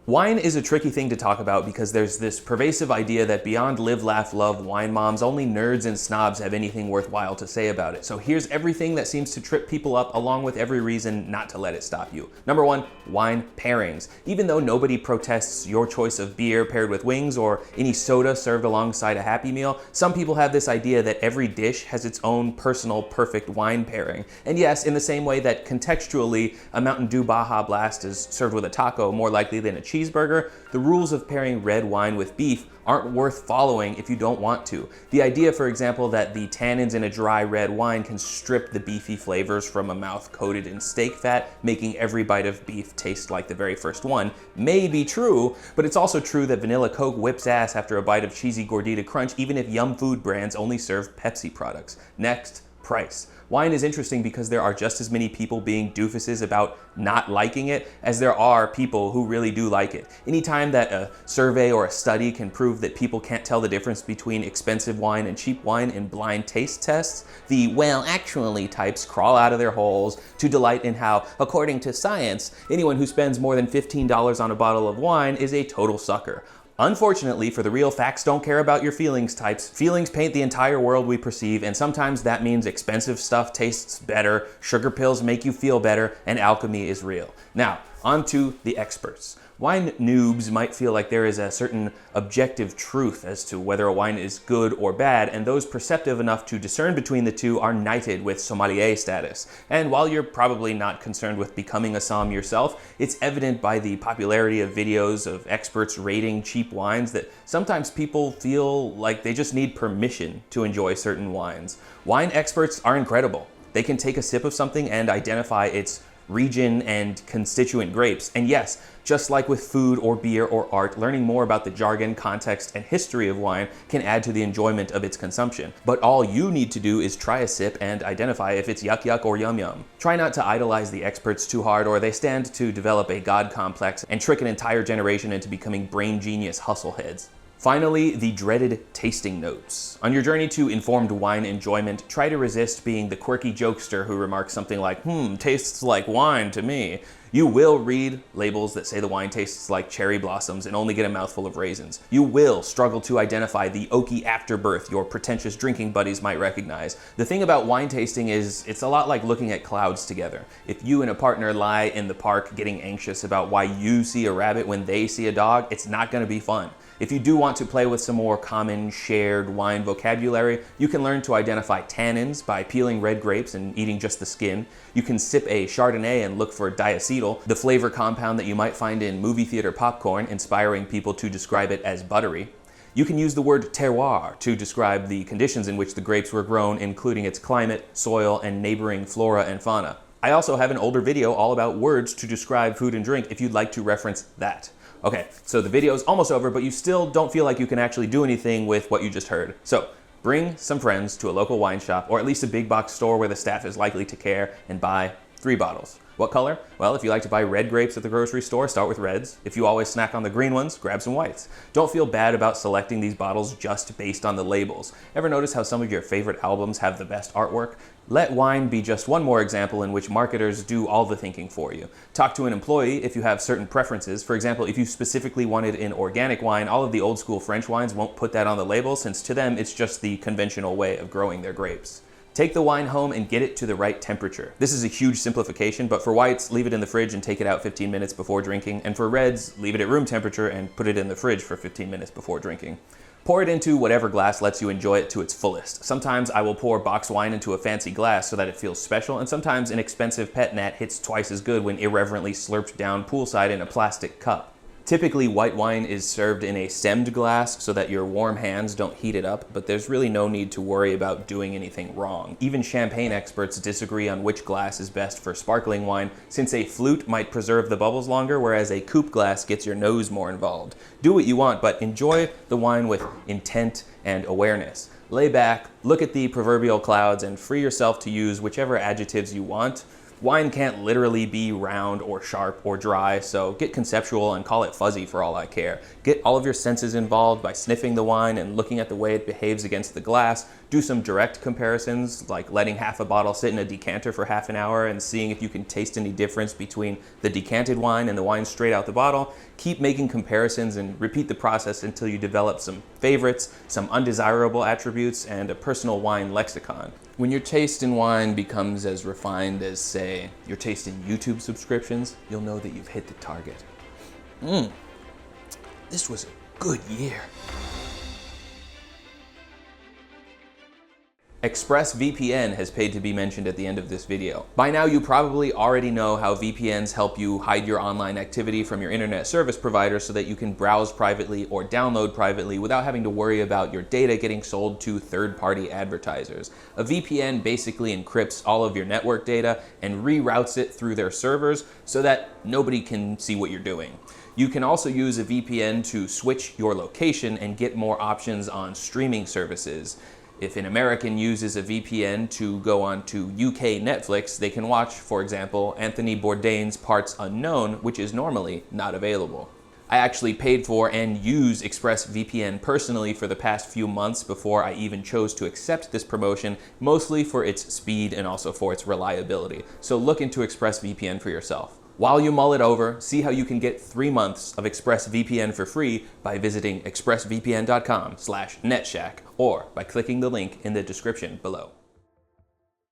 Wine is a tricky thing to talk about because there's this pervasive idea that beyond live, laugh, love wine moms, only nerds and snobs have anything worthwhile to say about it. So here's everything that seems to trip people up, along with every reason not to let it stop you. Number one, wine pairings. Even though nobody protests your choice of beer paired with wings or any soda served alongside a Happy Meal, some people have this idea that every dish has its own personal perfect wine pairing. And yes, in the same way that contextually a Mountain Dew Baja Blast is served with a taco more likely than a cheeseburger, the rules of pairing red wine with beef aren't worth following if you don't want to. The idea, for example, that the tannins in a dry red wine can strip the beefy flavors from a mouth coated in steak fat, making every bite of beef taste like the very first one, may be true, but it's also true that Vanilla Coke whips ass after a bite of cheesy Gordita Crunch, even if Yum Food brands only serve Pepsi products. Next, price. Wine is interesting because there are just as many people being doofuses about not liking it as there are people who really do like it. Anytime that a survey or a study can prove that people can't tell the difference between expensive wine and cheap wine in blind taste tests, the well actually types crawl out of their holes to delight in how, according to science, anyone who spends more than $15 on a bottle of wine is a total sucker. Unfortunately, for the real facts don't care about your feelings types, feelings paint the entire world we perceive, and sometimes that means expensive stuff tastes better, sugar pills make you feel better, and alchemy is real. Now, on to the experts. Wine noobs might feel like there is a certain objective truth as to whether a wine is good or bad, and those perceptive enough to discern between the two are knighted with sommelier status. And while you're probably not concerned with becoming a somm yourself, it's evident by the popularity of videos of experts rating cheap wines that sometimes people feel like they just need permission to enjoy certain wines. Wine experts are incredible. They can take a sip of something and identify its region and constituent grapes. And yes, just like with food or beer or art, learning more about the jargon, context, and history of wine can add to the enjoyment of its consumption. But all you need to do is try a sip and identify if it's yuck yuck or yum yum. Try not to idolize the experts too hard, or they stand to develop a god complex and trick an entire generation into becoming brain genius hustleheads. Finally, the dreaded tasting notes. On your journey to informed wine enjoyment, try to resist being the quirky jokester who remarks something like, tastes like wine to me. You will read labels that say the wine tastes like cherry blossoms and only get a mouthful of raisins. You will struggle to identify the oaky afterbirth your pretentious drinking buddies might recognize. The thing about wine tasting is it's a lot like looking at clouds together. If you and a partner lie in the park getting anxious about why you see a rabbit when they see a dog, it's not going to be fun. If you do want to play with some more common shared wine vocabulary, you can learn to identify tannins by peeling red grapes and eating just the skin. You can sip a Chardonnay and look for diacetyl, the flavor compound that you might find in movie theater popcorn, inspiring people to describe it as buttery. You can use the word terroir to describe the conditions in which the grapes were grown, including its climate, soil, and neighboring flora and fauna. I also have an older video all about words to describe food and drink if you'd like to reference that. Okay, so the video's almost over, but you still don't feel like you can actually do anything with what you just heard. So bring some friends to a local wine shop, or at least a big box store where the staff is likely to care, and buy 3 bottles. What color? Well, if you like to buy red grapes at the grocery store, start with reds. If you always snack on the green ones, grab some whites. Don't feel bad about selecting these bottles just based on the labels. Ever notice how some of your favorite albums have the best artwork? Let wine be just one more example in which marketers do all the thinking for you. Talk to an employee if you have certain preferences. For example, if you specifically wanted an organic wine, all of the old school French wines won't put that on the label, since to them it's just the conventional way of growing their grapes. Take the wine home and get it to the right temperature. This is a huge simplification, but for whites, leave it in the fridge and take it out 15 minutes before drinking, and for reds, leave it at room temperature and put it in the fridge for 15 minutes before drinking. Pour it into whatever glass lets you enjoy it to its fullest. Sometimes I will pour box wine into a fancy glass so that it feels special, and sometimes an expensive pet nat hits twice as good when irreverently slurped down poolside in a plastic cup. Typically, white wine is served in a stemmed glass so that your warm hands don't heat it up, but there's really no need to worry about doing anything wrong. Even champagne experts disagree on which glass is best for sparkling wine, since a flute might preserve the bubbles longer, whereas a coupe glass gets your nose more involved. Do what you want, but enjoy the wine with intent and awareness. Lay back, look at the proverbial clouds, and free yourself to use whichever adjectives you want. Wine can't literally be round or sharp or dry, so get conceptual and call it fuzzy for all I care. Get all of your senses involved by sniffing the wine and looking at the way it behaves against the glass. Do some direct comparisons, like letting half a bottle sit in a decanter for half an hour and seeing if you can taste any difference between the decanted wine and the wine straight out the bottle. Keep making comparisons and repeat the process until you develop some favorites, some undesirable attributes, and a personal wine lexicon. When your taste in wine becomes as refined as, say, your taste in YouTube subscriptions, you'll know that you've hit the target. This was a good year. ExpressVPN has paid to be mentioned at the end of this video. By now, you probably already know how VPNs help you hide your online activity from your internet service provider so that you can browse privately or download privately without having to worry about your data getting sold to third-party advertisers. A VPN basically encrypts all of your network data and reroutes it through their servers so that nobody can see what you're doing. You can also use a VPN to switch your location and get more options on streaming services. If an American uses a VPN to go onto UK Netflix, they can watch, for example, Anthony Bourdain's Parts Unknown, which is normally not available. I actually paid for and use ExpressVPN personally for the past few months before I even chose to accept this promotion, mostly for its speed and also for its reliability. So look into ExpressVPN for yourself. While you mull it over, see how you can get 3 months of ExpressVPN for free by visiting expressvpn.com/netshack or by clicking the link in the description below.